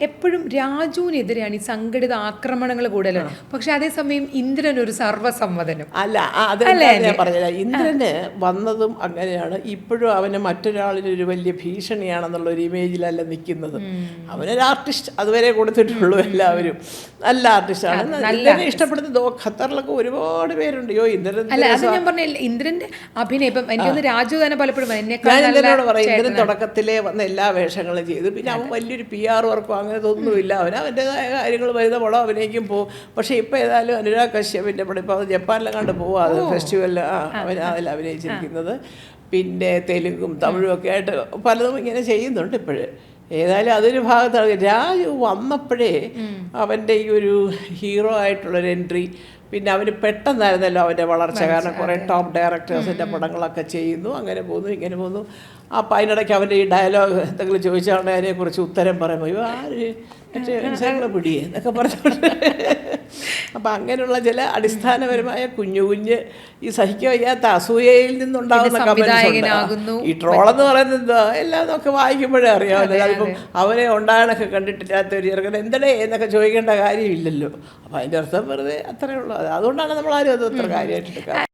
എപ്പോഴും രാജുവിനെതിരെയാണ് ഈ സംഘടിത ആക്രമണങ്ങൾ കൂടുതലാണ്. പക്ഷെ അതേസമയം ഇന്ദ്രൻ ഒരു സർവ്വസമ്മതനും അല്ല. അതല്ലേ ഞാൻ പറഞ്ഞില്ല, ഇന്ദ്രന് വന്നതും അങ്ങനെയാണ്. ഇപ്പോഴും അവന് മറ്റൊരാളിനൊരു വലിയ ഭീഷണിയാണെന്നുള്ള ഒരു ഇമേജിലല്ല നിൽക്കുന്നത്. അവനൊരു ആർട്ടിസ്റ്റ് അതുവരെ കൊടുത്തിട്ടുള്ളൂ. എല്ലാവരും നല്ല ആർട്ടിസ്റ്റാണ്. ഇന്ദ്രനെ ഇഷ്ടപ്പെടുന്നത് ഖത്തറിലൊക്കെ ഒരുപാട് പേരുണ്ട്. ഇന്ദ്രൻ അല്ല, അത് ഞാൻ പറഞ്ഞ ഇന്ദ്രന്റെ അഭിനയം ഇപ്പം എനിക്കൊന്ന് രാജു തന്നെ പലപ്പോഴും ഞാൻ ഇന്ദ്രനോട് പറയും, ഇന്ദ്രൻ തുടക്കത്തിലേ വന്ന എല്ലാ വേഷങ്ങളും ചെയ്തു. പിന്നെ അവൻ വലിയൊരു PR വർക്കോ അങ്ങനത്തെ ഒന്നുമില്ല. അവൻ്റെതായ കാര്യങ്ങൾ വരുന്ന പടം അഭിനയിക്കും പോകും. പക്ഷേ ഇപ്പോൾ ഏതായാലും അനുരാഗ് കശ്യപിൻ്റെ പടം ഇപ്പോൾ ജപ്പാനിലെ കണ്ട് പോവാം. അത് ഫെസ്റ്റിവലിൽ അവൻ അതിൽ അഭിനയിച്ചിരിക്കുന്നത്. പിന്നെ തെലുങ്കും തമിഴും ഒക്കെ ആയിട്ട് പലതും ഇങ്ങനെ ചെയ്യുന്നുണ്ട് ഇപ്പോഴേ. ഏതായാലും അതൊരു ഭാഗത്താണ്. രാജു വന്നപ്പോഴേ അവൻ്റെ ഈ ഒരു ഹീറോ ആയിട്ടുള്ളൊരു എൻട്രി, പിന്നെ അവന് പെട്ടെന്നായിരുന്നല്ലോ അവൻ്റെ വളർച്ച. കാരണം കുറേ ടോപ്പ് ഡയറക്ടേഴ്സിൻ്റെ പടങ്ങളൊക്കെ ചെയ്യുന്നു, അങ്ങനെ പോകുന്നു, ഇങ്ങനെ പോകുന്നു. അപ്പം അതിനിടയ്ക്ക് അവൻ്റെ ഈ ഡയലോഗ് എന്തെങ്കിലും ചോദിച്ചാൽ അതിനെക്കുറിച്ച് ഉത്തരം പറയുമ്പോൾ ആര് മറ്റേ പിടിയേ എന്നൊക്കെ പറഞ്ഞുകൊണ്ട്. അപ്പം അങ്ങനെയുള്ള ചില അടിസ്ഥാനപരമായ കുഞ്ഞു ഈ സഹിക്കാൻ വയ്യാത്ത അസൂയയിൽ നിന്നുണ്ടാകുന്ന കമന്റ്സ്. ഈ ട്രോളെന്ന് പറയുന്നത് എന്താ, എല്ലാം നമുക്ക് വായിക്കുമ്പോഴേ അറിയാമല്ലോ. അതിപ്പം അവനെ ഉണ്ടാകണൊക്കെ കണ്ടിട്ടില്ലാത്ത ഒരു ചെറുക്കൻ എന്തടേ എന്നൊക്കെ ചോദിക്കേണ്ട കാര്യമില്ലല്ലോ. അപ്പം അതിൻ്റെ അർത്ഥം വെറുതെ അത്രയേ ഉള്ളൂ. അതുകൊണ്ടാണ് നമ്മളാരും അത് അത്ര കാര്യമായിട്ട് എടുക്കുക.